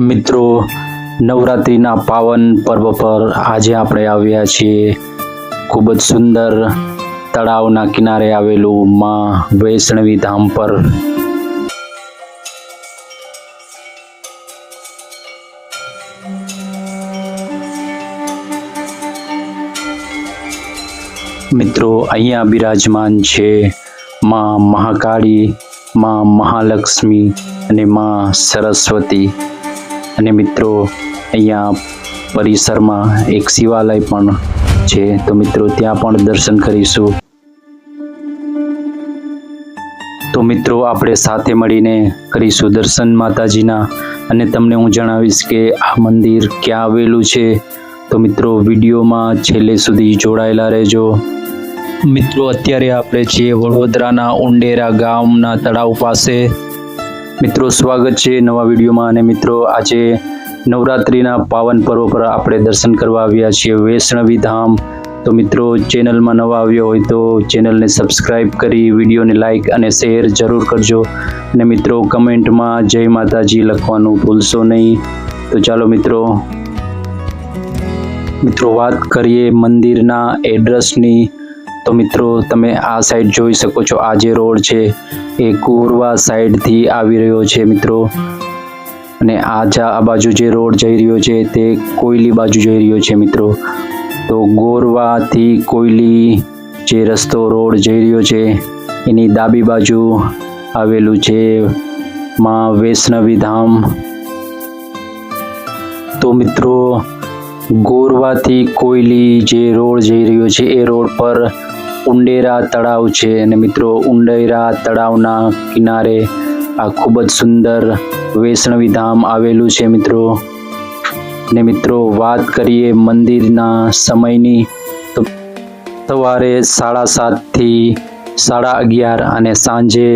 મિત્રો, નવરાત્રિના પાવન પર્વ પર આજે આપણે આવ્યા છીએ ખૂબ જ સુંદર તળાવના કિનારે આવેલું માં વૈષ્ણવી ધામ પર। મિત્રો, અહીંયા બિરાજમાન છે માં મહાકાળી, માં મહાલક્ષ્મી અને માં સરસ્વતી। અને મિત્રો, અહીંયા પરિસરમાં એક શિવાલય પણ છે, તો મિત્રો ત્યાં પણ દર્શન કરીશું। તો મિત્રો, આપણે સાથે મળીને કરીશું દર્શન માતાજીના, અને તમને હું જણાવીશ કે આ મંદિર ક્યાં આવેલું છે। તો મિત્રો, વિડીયોમાં છેલ્લે સુધી જોડાયેલા રહેજો। મિત્રો, અત્યારે આપણે છીએ વડોદરાના ઉંડેરા ગામના તળાવ પાસે। મિત્રો, સ્વાગત છે નવા વિડીયોમાં। અને મિત્રો, આજે નવરાત્રિના પાવન પર્વ પર આપણે દર્શન કરવા આવ્યા છીએ વૈષ્ણવી ધામ। તો મિત્રો, ચેનલમાં નવા આવ્યો હોય તો ચેનલને સબસ્ક્રાઈબ કરી વિડીયોને લાઈક અને શેર જરૂર કરજો। અને મિત્રો, કમેન્ટમાં જય માતાજી લખવાનું ભૂલશો નહીં। તો ચાલો મિત્રો વાત કરીએ મંદિરના એડ્રેસની। તો મિત્રો, તમે આ સાઈડ જોઈ શકો છો, આ જે રોડ છે એ કુરવા સાઈડથી આવી રહ્યો છે મિત્રો, અને આ બાજુ જે રોડ જઈ રહ્યો છે તે કોયલી બાજુ જઈ રહ્યો છે મિત્રો। તો ગોરવાથી કોયલી જે રસ્તો રોડ જઈ રહ્યો છે એની ડાબી બાજુ આવેલું છે માં વૈષ્ણવી ધામ। તો મિત્રો, ગોરવાથી કોયલી જે રોડ જઈ રહ્યો છે એ રોડ પર ઉંડેરા તળાવ છે। અને મિત્રો, ઉંડેરા તળાવના કિનારે આ ખૂબ જ સુંદર વૈષ્ણવી ધામ આવેલું છે મિત્રો। અને મિત્રો, વાત કરીએ મંદિરના સમયની, તો સવારે 7:30 થી 11:30 અને સાંજે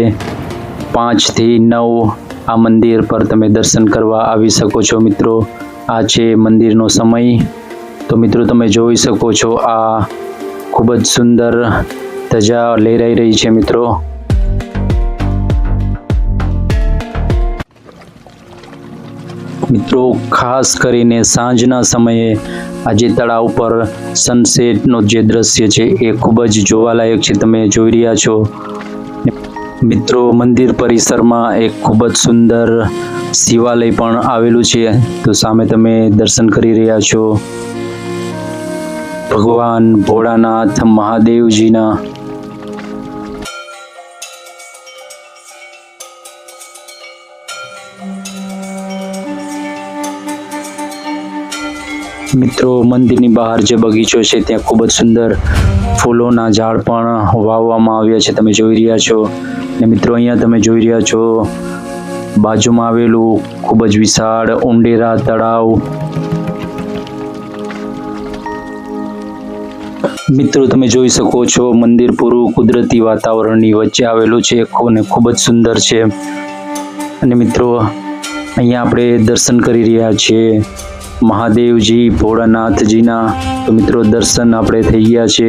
5 થી 9 આ મંદિર પર તમે દર્શન કરવા આવી શકો છો મિત્રો। આ છે મંદિરનો સમય। તો મિત્રો, તમે જોઈ શકો છો આ ખૂબ જ સુંદર ધજા લહેરાઈ રહી છે મિત્રો। મિત્રો, ખાસ કરીને સાંજના સમયે આજે તળાવ પર સનસેટનો જે દ્રશ્ય છે એ ખૂબ જ જોવાલાયક છે, તમે જોઈ રહ્યા છો મિત્રો। મંદિર પરિસરમાં એક ખૂબ જ સુંદર શિવાલય પણ આવેલું છે, તો સામે તમે દર્શન કરી રહ્યા છો ભગવાન ભોળાનાથ મહાદેવજીના। મિત્રો, મંદિરની બહાર જે બગીચો છે ત્યાં ખૂબ જ સુંદર ફૂલોના ઝાડ પણ વાવવામાં આવ્યા છે, તમે જોઈ રહ્યા છો। અને મિત્રો, અહીંયા તમે જોઈ રહ્યા છો બાજુમાં આવેલું ખૂબ જ વિશાળ ઉંડેરા તળાવ। મિત્રો, તમે જોઈ શકો છો મંદિર પૂરું કુદરતી વાતાવરણની વચ્ચે આવેલું છે અને ખૂબ જ સુંદર છે। અને મિત્રો, અહીંયા આપણે દર્શન કરી રહ્યા છીએ મહાદેવજી ભોળાનાથજીના। તો મિત્રો, દર્શન આપણે થઈ ગયા છે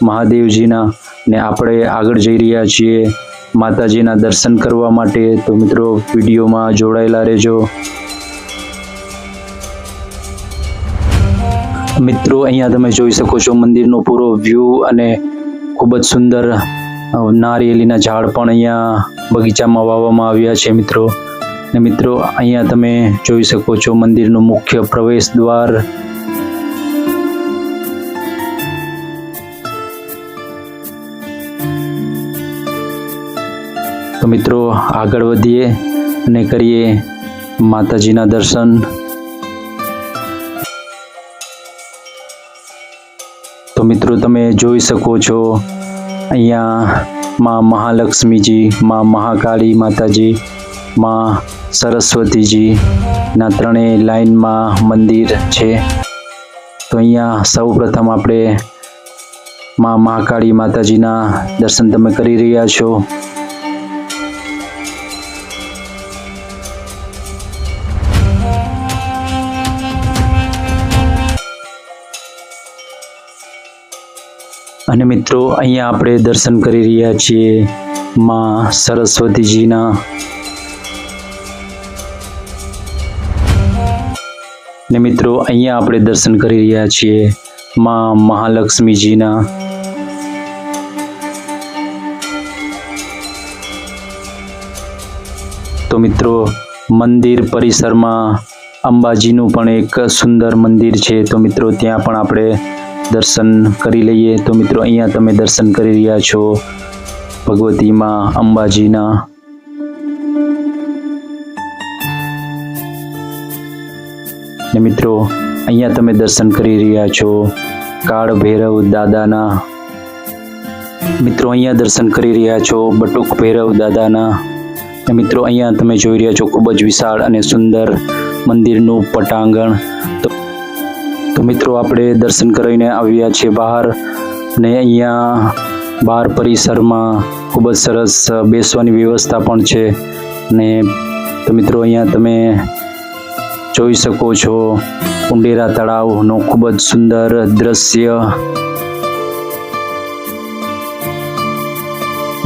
મહાદેવજીના, ને આપણે આગળ જઈ રહ્યા છીએ માતાજીના દર્શન કરવા માટે। તો મિત્રો, વિડીયોમાં જોડાયેલા રહેજો। મિત્રો, અહીંયા તમે જોઈ શકો છો મંદિરનો પૂરો વ્યૂ, અને ખૂબ જ સુંદર નારિયેળીના ઝાડ પણ અહીંયા બગીચામાં વાવવામાં આવ્યા છે મિત્રો। અને મિત્રો, અહીંયા તમે જોઈ શકો છો મંદિરનું મુખ્ય પ્રવેશ દ્વાર। તો મિત્રો, આગળ વધીએ અને કરીએ માતાજીના દર્શન। તો મિત્રો, તમે જોઈ શકો છો અહીંયા માં મહાલક્ષ્મીજી, માં મહાકાળી માતાજી, માં સરસ્વતીજી ના ત્રણેય લાઈનમાં મંદિર છે। તો અહીંયા સૌ પ્રથમ આપણે માં મહાકાળી માતાજીના દર્શન તમે કરી રહ્યા છો। અને મિત્રો, અહીંયા આપણે દર્શન કરી રહ્યા છીએ માં સરસ્વતીજીના। ને મિત્રો અહીંયા આપણે દર્શન કરી રહ્યા છીએ માં મહાલક્ષ્મીજીના. તો મિત્રો મંદિર પરિસરમાં અંબાજીનું પણ એક સુંદર મંદિર છે. તો મિત્રો ત્યાં પણ આપણે દર્શન કરી લઈએ. તો મિત્રો અહીંયા તમે દર્શન કરી રહ્યા છો ભગવતીમાં અંબાજીના. ને મિત્રો અહીંયા તમે દર્શન કરી રહ્યા છો કાળ ભૈરવ દાદાના. મિત્રો અહીંયા દર્શન કરી રહ્યા છો બટુક ભૈરવ દાદાના. ને મિત્રો અહીંયા તમે જોઈ રહ્યા છો ખૂબ જ વિશાળ અને સુંદર મંદિરનું પટાંગણ. તો મિત્રો આપણે દર્શન કરીને આવ્યા છીએ બહાર, ને અહીંયા બહાર પરિસરમાં ખૂબ જ સરસ બેસવાની વ્યવસ્થા પણ છે. ને તો મિત્રો અહીંયા તમે જોઈ શકો છો ઉંડેરા તળાવનો ખૂબ જ સુંદર દ્રશ્ય.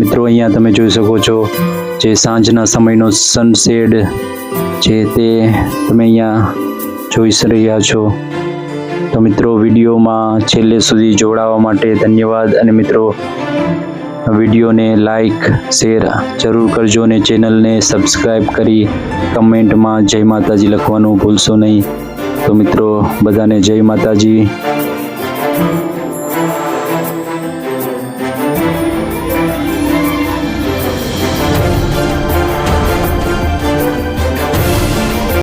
મિત્રો અહીંયા તમે જોઈ શકો છો જે સાંજના સમયનો સનસેટ છે તે તમે અહીંયા જોઈ રહ્યા છો. તો મિત્રો વિડીયોમાં છેલ્લે સુધી જોડાવા માટે ધન્યવાદ. અને મિત્રો વિડીયોને લાઈક શેર જરૂર કરજો અને ચેનલને સબસ્ક્રાઈબ કરી કમેન્ટમાં જય માતાજી લખવાનું ભૂલશો નહીં. તો મિત્રો બધાને જય માતાજી.